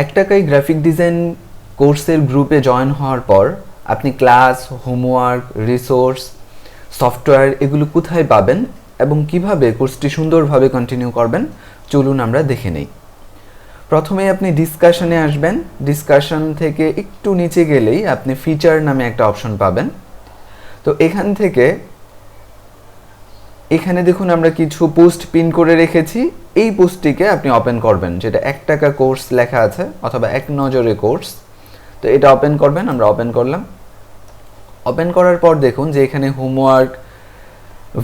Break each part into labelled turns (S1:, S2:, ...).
S1: এক টাকায় graphic design কোর্সের গ্রুপে জয়েন হওয়ার পর আপনি ক্লাস, হোমওয়ার্ক, রিসোর্স, সফটওয়্যার এগুলো কোথায় পাবেন এবং কিভাবে কোর্সটি সুন্দরভাবে কন্টিনিউ করবেন চলুন আমরা দেখে নেই। প্রথমে আপনি ডিসকাশনে আসবেন। ডিসকাশন থেকে একটু নিচে গেলেই আপনি ফিচার নামে একটা অপশন পাবেন। তো এখান থেকে এখানে দেখুন আমরা কিছু পোস্ট পিন করে রেখেছি। এই পোস্টটিকে আপনি ওপেন করবেন, যেটা 1 টাকা কোর্স লেখা আছে অথবা এক নজরে কোর্স। তো এটা ওপেন করবেন। আমরা ওপেন করলাম। ওপেন করার পর দেখুন যে এখানে হোমওয়ার্ক,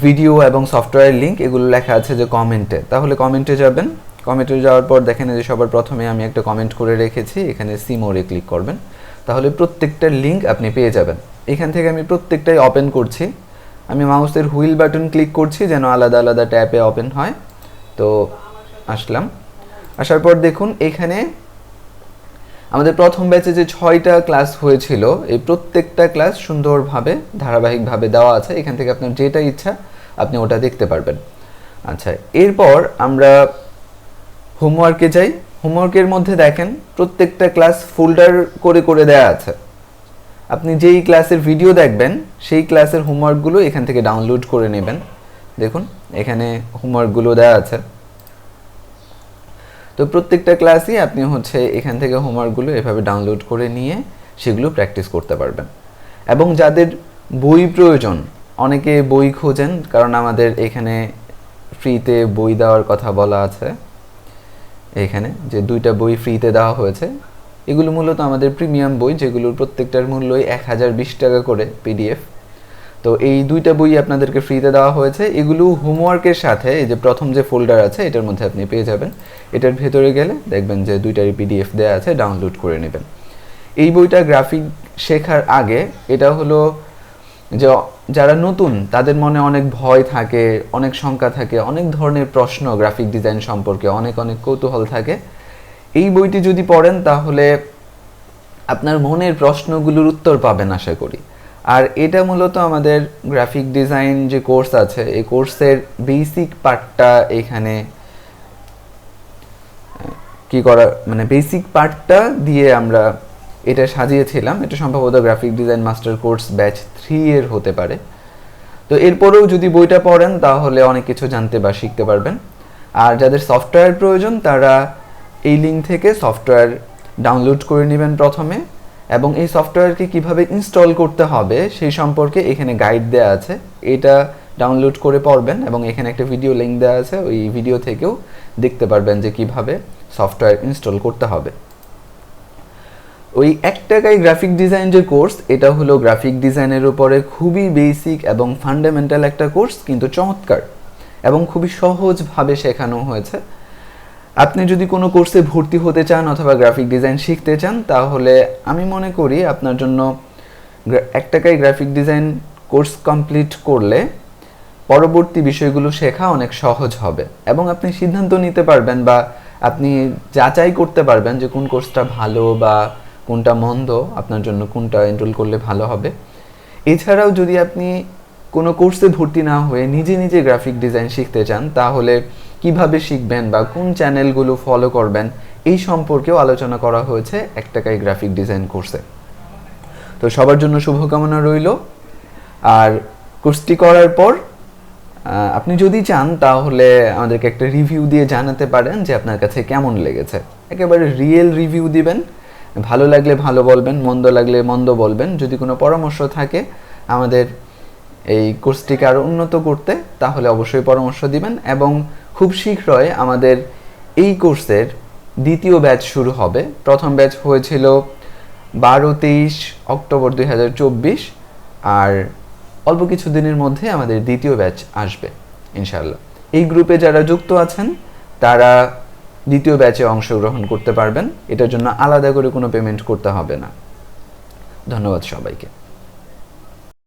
S1: ভিডিও এবং সফটওয়্যার লিঙ্ক এগুলো লেখা আছে যে কমেন্টে। তাহলে কমেন্টে যাবেন। কমেন্টে যাওয়ার পর দেখেন যে সবার প্রথমে আমি একটা কমেন্ট করে রেখেছি, এখানে সি মোরে ক্লিক করবেন। তাহলে প্রত্যেকটার লিঙ্ক আপনি পেয়ে যাবেন। এখান থেকে আমি প্রত্যেকটাই ওপেন করছি। আমি মাউসের হুইল বাটন ক্লিক করছি যেন আলাদা আলাদা ট্যাবে ওপেন হয়। তো আসলাম। আসার পর দেখুন এখানে আমাদের প্রথম ব্যাচে যে 6টা ক্লাস হয়েছিল এই প্রত্যেকটা ক্লাস সুন্দরভাবে ধারাবাহিকভাবে দেওয়া আছে। এখান থেকে আপনার যেটা ইচ্ছা আপনি ওটা দেখতে পারবেন। আচ্ছা, এরপর আমরা হোমওয়ার্কে যাই। হোমওয়ার্কের মধ্যে দেখেন প্রত্যেকটা ক্লাস ফোল্ডার করে করে দেওয়া আছে। আপনি যেই ক্লাসের ভিডিও দেখবেন সেই ক্লাসের হোমওয়ার্কগুলো এখান থেকে ডাউনলোড করে নেবেন। দেখুন এখানে হোমওয়ার্কগুলো দেওয়া আছে। তো প্রত্যেকটা ক্লাসই আপনি এখান থেকে হোমওয়ার্কগুলো এভাবে ডাউনলোড করে নিয়ে সেগুলো প্র্যাকটিস করতে পারবেন। এবং যাদের বই প্রয়োজন, অনেকে বই খোঁজেন, কারণ আমাদের এখানে ফ্রিতে বই দেওয়ার কথা বলা আছে। এখানে যে 2টা বই ফ্রিতে দেওয়া হয়েছে, এগুলো মূলত আমাদের প্রিমিয়াম বই, যেগুলোর প্রত্যেকটার মূল্যই 1020 টাকা করে পিডিএফ। তো এই 2টা বই আপনাদেরকে ফ্রিতে দেওয়া হয়েছে। এগুলো হোমওয়ার্কের সাথে এই যে প্রথম যে ফোল্ডার আছে এটার মধ্যে আপনি পেয়ে যাবেন। এটার ভেতরে গেলে দেখবেন যে 2টারই পিডিএফ দেওয়া আছে, ডাউনলোড করে নেবেন। এই বইটা গ্রাফিক শেখার আগে এটা হলো যে যারা নতুন তাদের মনে অনেক ভয় থাকে, অনেক শঙ্কা থাকে, অনেক ধরনের প্রশ্ন গ্রাফিক ডিজাইন সম্পর্কে অনেক অনেক কৌতূহল থাকে। এই বইটি যদি পড়েন তাহলে আপনার মনের প্রশ্নগুলোর উত্তর পাবেন আশা করি। আর এটা মূলত আমাদের গ্রাফিক ডিজাইন যে কোর্স আছে এই কোর্সের বেসিক পার্টটা এখানে বেসিক পার্টটা দিয়ে আমরা এটা সাজিয়েছিলাম। এটা সম্ভবত graphic design master course batch 3 এর হতে পারে। তো এরপরেও যদি বইটা পড়েন তাহলে অনেক কিছু জানতে বা শিখতে পারবেন। আর যাদের সফটওয়্যার প্রয়োজন তারা এই লিঙ্ক থেকে সফটওয়্যার ডাউনলোড করে নেবেন প্রথমে, এবং এই সফটওয়্যারকে কিভাবে ইনস্টল করতে হবে সেই সম্পর্কে এখানে গাইড দেওয়া আছে। এটা ডাউনলোড করে পড়বেন এবং এখানে একটা ভিডিও লিঙ্ক দেওয়া আছে, ওই ভিডিও থেকেও দেখতে পারবেন যে কিভাবে সফটওয়্যার ইনস্টল করতে হবে। ওই 1 টাকায় গ্রাফিক ডিজাইন যে কোর্স, এটা হলো গ্রাফিক ডিজাইনের উপরে খুবই বেসিক এবং ফান্ডামেন্টাল একটা কোর্স, কিন্তু চমৎকার এবং খুবই সহজভাবে শেখানো হয়েছে। আপনি যদি কোনো কোর্সে ভর্তি হতে চান অথবা গ্রাফিক ডিজাইন শিখতে চান তাহলে আমি মনে করি আপনার জন্য 1 টাকায় গ্রাফিক ডিজাইন কোর্স কমপ্লিট করলে পরবর্তী বিষয়গুলো শেখা অনেক সহজ হবে এবং আপনি সিদ্ধান্ত নিতে পারবেন বা আপনি যাচাই করতে পারবেন যে কোন কোর্সটা ভালো বা কোনটা মন্দ, আপনার জন্য কোনটা এনরোল করলে ভালো হবে। এছাড়াও যদি আপনি কোনো কোর্সে ভর্তি না হয়ে নিজে নিজে গ্রাফিক ডিজাইন শিখতে চান তাহলে কিভাবে শিখবেন বা কোন চ্যানেলগুলো ফলো করবেন এই সম্পর্কেও আলোচনা করা হয়েছে 1 টাকায় গ্রাফিক ডিজাইন কোর্সে। তো সবার জন্য শুভকামনা রইল। আর কোর্সটি করার পর আপনি যদি চান তাহলে আমাদেরকে একটা রিভিউ দিয়ে জানাতে পারেন যে আপনার কাছে কেমন লেগেছে। একেবারে রিয়েল রিভিউ দিবেন। ভালো লাগলে ভালো বলবেন, মন্দ লাগলে মন্দ বলবেন। যদি কোনো পরামর্শ থাকে আমাদের এই কোর্সটিকে আরও উন্নত করতে তাহলে অবশ্যই পরামর্শ দিবেন। এবং খুব শীঘ্রই আমাদের এই কোর্সের দ্বিতীয় ব্যাচ শুরু হবে। প্রথম ব্যাচ হয়েছিল 12-23 অক্টোবর 2024, আর অল্প কিছু দিনের মধ্যে আমাদের দ্বিতীয় ব্যাচ আসবে ইনশাআল্লাহ। এই গ্রুপে যারা যুক্ত আছেন তারা দ্বিতীয় ব্যাচে অংশগ্রহণ করতে পারবেন। এটার জন্য আলাদা করে কোনো পেমেন্ট করতে হবে না। ধন্যবাদ সবাইকে।